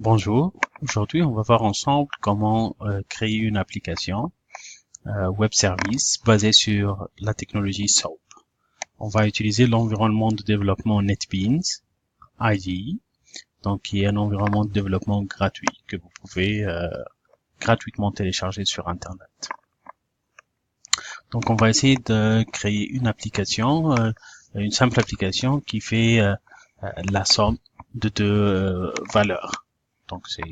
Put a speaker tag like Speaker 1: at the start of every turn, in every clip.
Speaker 1: Bonjour, aujourd'hui on va voir ensemble comment créer une application web service basée sur la technologie SOAP. On va utiliser l'environnement de développement NetBeans IDE, donc qui est un environnement de développement gratuit que vous pouvez gratuitement télécharger sur Internet. Donc on va essayer de créer une application, une simple application qui fait la somme de deux valeurs. Donc c'est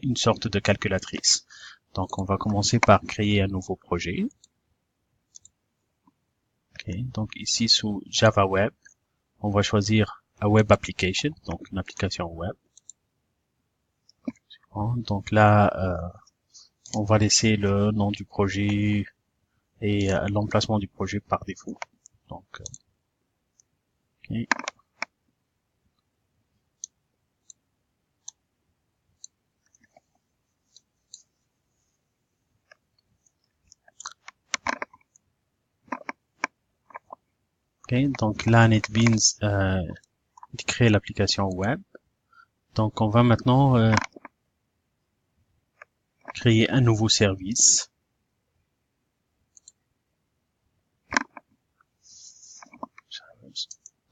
Speaker 1: une sorte de calculatrice. Donc on va commencer par créer un nouveau projet. Okay. Donc ici sous Java Web, on va choisir a Web Application, donc une application web. Donc là, on va laisser le nom du projet et l'emplacement du projet par défaut. Donc, okay. Okay. Donc là, NetBeans crée l'application web. Donc on va maintenant créer un nouveau service.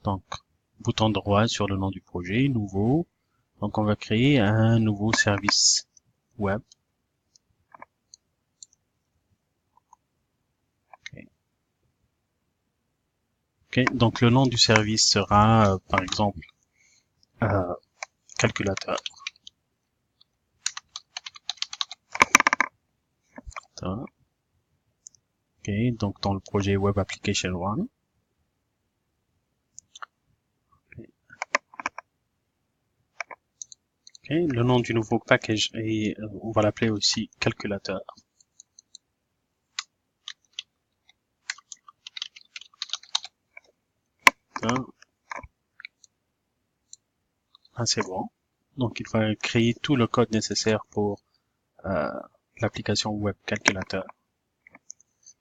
Speaker 1: Donc, bouton droit sur le nom du projet, nouveau. Donc, on va créer un nouveau service web. Okay. Donc, le nom du service sera, par exemple, calculateur. Ok, donc dans le projet Web Application 1. Okay. Le nom du nouveau package est, on va l'appeler aussi calculateur. Ah, c'est bon. Donc il va créer tout le code nécessaire pour l'application web calculateur.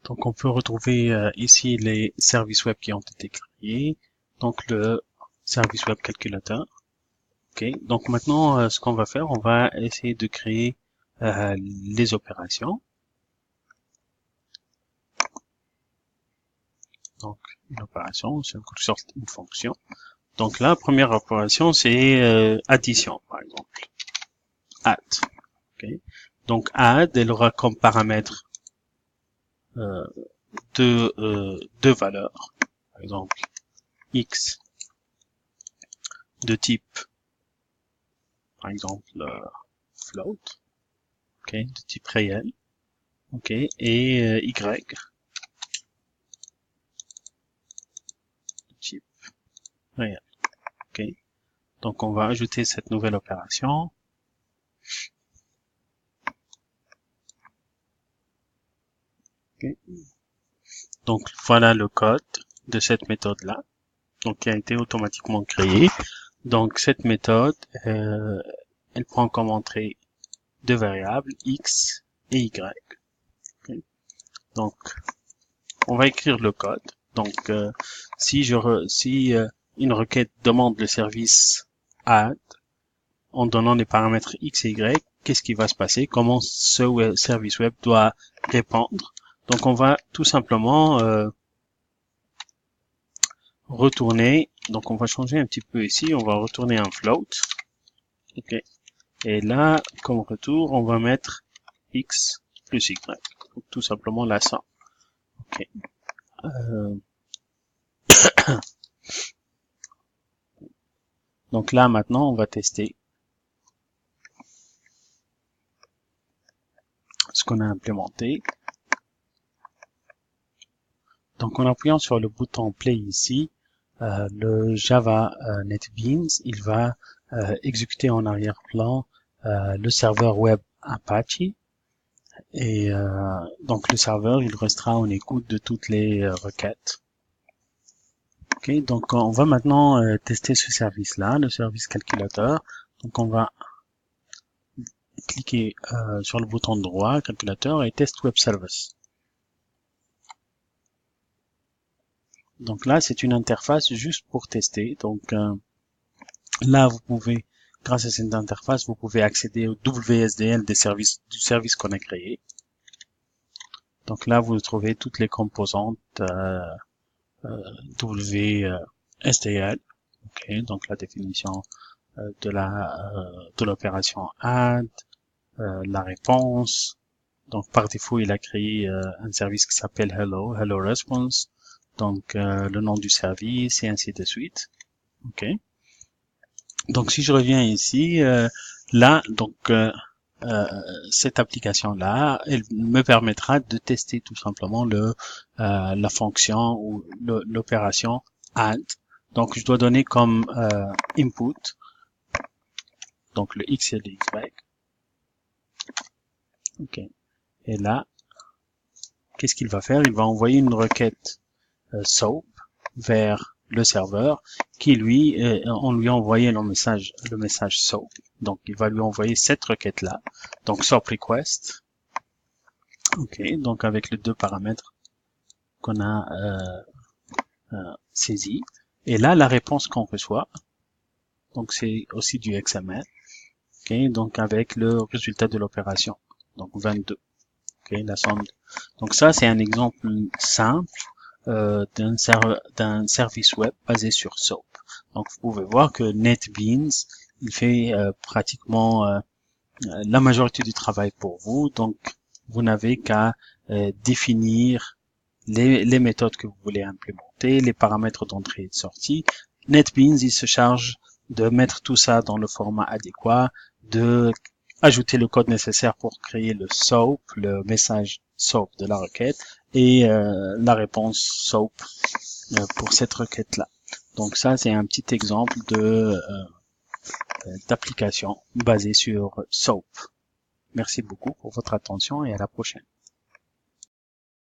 Speaker 1: Donc on peut retrouver ici les services web qui ont été créés. Donc le service web calculateur. Ok. Donc maintenant ce qu'on va faire, on va essayer de créer les opérations. Donc une opération, c'est en quelque sorte une fonction. Donc la première opération c'est addition par exemple. Add. Okay. Donc add, elle aura comme paramètre deux valeurs, par exemple x de type, par exemple float, ok, de type réel, ok, et y de type réel, ok. Donc on va ajouter cette nouvelle opération. Okay. Donc voilà le code de cette méthode là, donc qui a été automatiquement créé. Donc cette méthode, elle prend comme entrée deux variables x et y. Okay. Donc on va écrire le code. Donc si une requête demande le service add en donnant les paramètres x et y, qu'est-ce qui va se passer? Comment ce service web doit répondre? Donc on va tout simplement retourner, donc on va changer un petit peu ici, on va retourner un float. Ok. Et là, comme retour, on va mettre x plus y. Donc tout simplement la somme. Ok. Donc là maintenant, on va tester ce qu'on a implémenté. Donc en appuyant sur le bouton play ici, le Java NetBeans, il va exécuter en arrière-plan le serveur web Apache. Et donc le serveur, il restera en écoute de toutes les requêtes. Ok, donc on va maintenant tester ce service-là, le service calculateur. Donc on va cliquer sur le bouton droit, calculateur, et test web service. Donc là, c'est une interface juste pour tester. Donc là, vous pouvez grâce à cette interface, vous pouvez accéder au WSDL du service qu'on a créé. Donc là, vous trouvez toutes les composantes WSDL. Okay, donc la définition de l'opération add, la réponse. Donc par défaut, il a créé un service qui s'appelle Hello Response. Donc le nom du service et ainsi de suite. Ok. Donc si je reviens ici, là, donc cette application-là, elle me permettra de tester tout simplement la fonction ou l'opération add. Donc je dois donner comme input, donc le X et le Y. Ok. Et là, qu'est-ce qu'il va faire? Il va envoyer une requête SOAP vers le serveur qui lui, on lui a envoyé le message SOAP. Donc il va lui envoyer cette requête là. Donc SOAP request. Ok. Donc avec les deux paramètres qu'on a saisis. Et là la réponse qu'on reçoit. Donc c'est aussi du XML. Ok. Donc avec le résultat de l'opération. Donc 22. Ok. La somme. Donc ça c'est un exemple simple d'un service web basé sur SOAP. Donc vous pouvez voir que NetBeans, il fait pratiquement la majorité du travail pour vous. Donc vous n'avez qu'à définir les méthodes que vous voulez implémenter, les paramètres d'entrée et de sortie. NetBeans, il se charge de mettre tout ça dans le format adéquat, de ajouter le code nécessaire pour créer le SOAP, le message SOAP de la requête, et la réponse SOAP pour cette requête-là. Donc ça, c'est un petit exemple d'application basée sur SOAP. Merci beaucoup pour votre attention et à la prochaine.